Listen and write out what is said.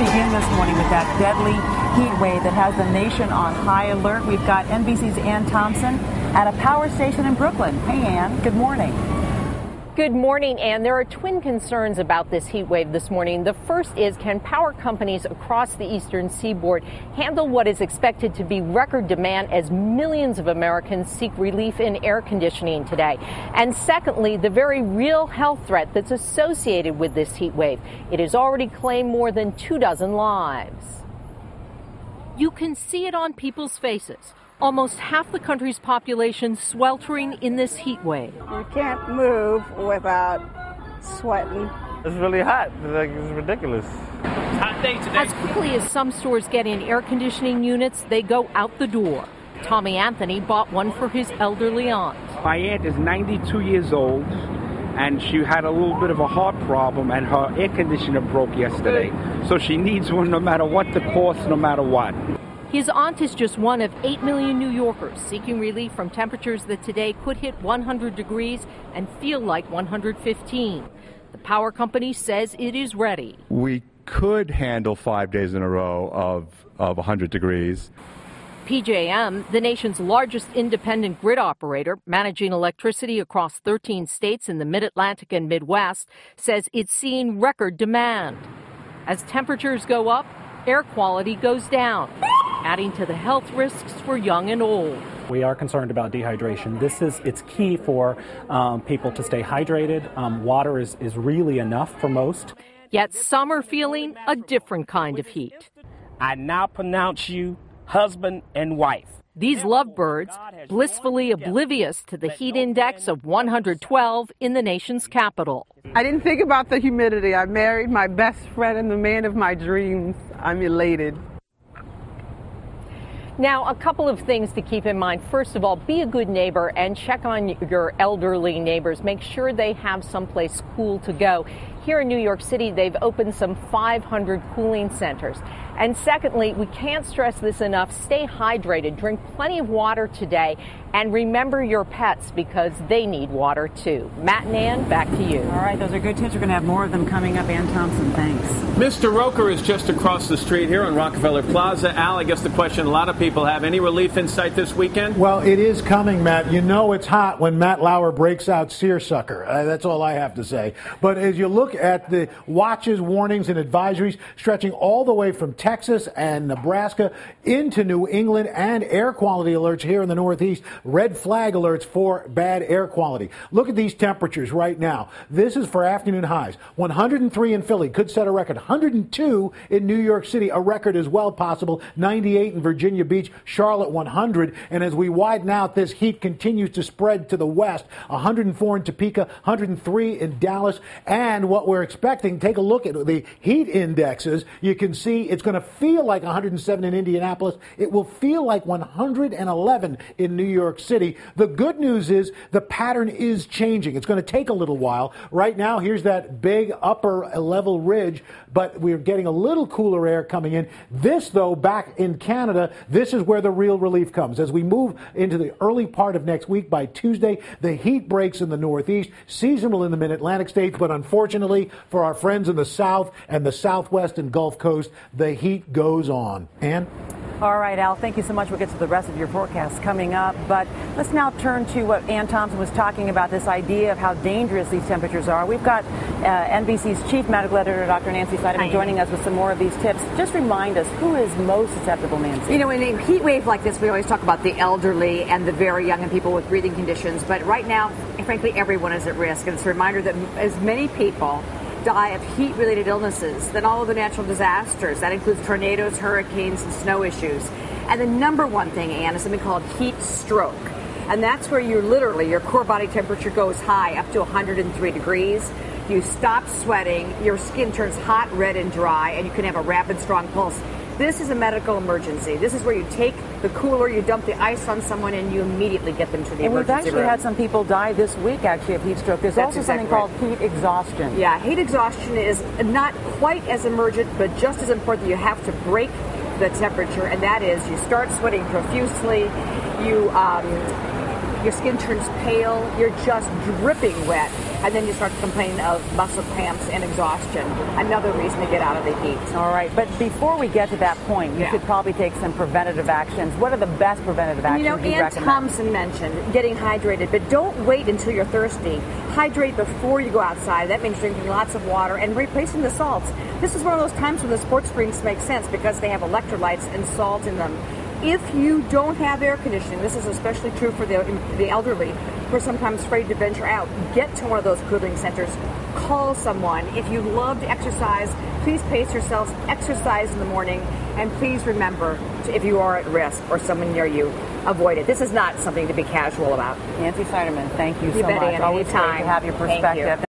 begin this morning with that deadly heat wave that has the nation on high alert. We've got NBC's Ann Thompson at a power station in Brooklyn. Hey, Ann, good morning. Good morning, Ann. There are twin concerns about this heat wave this morning. The first is, can power companies across the eastern seaboard handle what is expected to be record demand as millions of Americans seek relief in air conditioning today? And secondly, the very real health threat that's associated with this heat wave. It has already claimed more than 24 lives. You can see it on people's faces. Almost half the country's population sweltering in this heat wave. You can't move without sweating. It's really hot. It's ridiculous. Hot day today. As quickly as some stores get in air conditioning units, they go out the door. Tommy Anthony bought one for his elderly aunt. My aunt is 92 years old, and she had a little bit of a heart problem, and her air conditioner broke yesterday. So she needs one no matter what the cost, no matter what. His aunt is just one of 8 million New Yorkers seeking relief from temperatures that today could hit 100 degrees and feel like 115. The power company says it is ready. We could handle 5 days in a row of 100 degrees. PJM, the nation's largest independent grid operator, managing electricity across 13 states in the Mid-Atlantic and Midwest, says it's seeing record demand. As temperatures go up, air quality goes down, adding to the health risks for young and old. We are concerned about dehydration. It's key for people to stay hydrated. Water is really enough for most. Yet some are feeling a different kind of heat. I now pronounce you husband and wife. These lovebirds, blissfully oblivious to the heat index of 112 in the nation's capital. I didn't think about the humidity. I married my best friend and the man of my dreams. I'm elated. Now, a couple of things to keep in mind. First of all, be a good neighbor and check on your elderly neighbors. Make sure they have someplace cool to go. Here in New York City, they've opened some 500 cooling centers. And secondly, we can't stress this enough, stay hydrated, drink plenty of water today, and remember your pets because they need water too. Matt and Ann, back to you. All right, those are good tips. We're going to have more of them coming up. Ann Thompson, thanks. Mr. Roker is just across the street here on Rockefeller Plaza. Al, I guess the question a lot of people have, any relief in sight this weekend? Well, it is coming, Matt. You know it's hot when Matt Lauer breaks out seersucker. That's all I have to say. But as you look at the watches, warnings, and advisories stretching all the way from Texas and Nebraska into New England, and air quality alerts here in the Northeast, red flag alerts for bad air quality. Look at these temperatures right now. This is for afternoon highs. 103 in Philly, could set a record. 102 in New York City, a record as well possible. 98 in Virginia Beach, Charlotte 100. And as we widen out, this heat continues to spread to the west. 104 in Topeka, 103 in Dallas. And what we're expecting, take a look at the heat indexes. You can see it's going to feel like 107 in Indianapolis. It will feel like 111 in New York City. The good news is the pattern is changing. It's going to take a little while. Right now, here's that big upper level ridge, but we're getting a little cooler air coming in. This, though, back in Canada, this is where the real relief comes. As we move into the early part of next week, by Tuesday, the heat breaks in the Northeast, seasonal in the Mid-Atlantic states, but unfortunately for our friends in the South and the Southwest and Gulf Coast, the heat goes on. Ann? All right, Al, thank you so much. We'll get to the rest of your forecast coming up. But let's now turn to what Ann Thompson was talking about, this idea of how dangerous these temperatures are. We've got NBC's chief medical editor, Dr. Nancy Seidemann, joining us with some more of these tips. Just remind us, who is most susceptible, Nancy? You know, in a heat wave like this, we always talk about the elderly and the very young and people with breathing conditions. But right now, frankly, everyone is at risk. And it's a reminder that as many people die of heat-related illnesses than all of the natural disasters. That includes tornadoes, hurricanes, and snow issues. And the number one thing, Ann, is something called heat stroke. And that's where your core body temperature goes high, up to 103 degrees. You stop sweating, your skin turns hot, red, and dry, and you can have a rapid, strong pulse. This is a medical emergency. This is where you take the cooler, you dump the ice on someone, and you immediately get them to the emergency room. And we've actually had some people die this week, actually, of heat stroke. There's also something called heat exhaustion. Yeah, heat exhaustion is not quite as emergent, but just as important. You have to break the temperature, and that is you start sweating profusely, you your skin turns pale, you're just dripping wet, and then you start complaining of muscle cramps and exhaustion. Another reason to get out of the heat. All right, but before we get to that point, you should probably take some preventative actions. What are the best preventative actions you Ann recommend? Thompson mentioned getting hydrated, but don't wait until you're thirsty. Hydrate before you go outside. That means drinking lots of water and replacing the salts. This is one of those times when the sports drinks make sense because they have electrolytes and salt in them. If you don't have air conditioning, this is especially true for the elderly, who are sometimes afraid to venture out, get to one of those cooling centers. Call someone. If you love to exercise, please pace yourselves, exercise in the morning, and please remember, if you are at risk or someone near you, avoid it. This is not something to be casual about. Nancy Seiderman, thank you so bet, much. Ann, Always great anytime. to have your Thank perspective. you.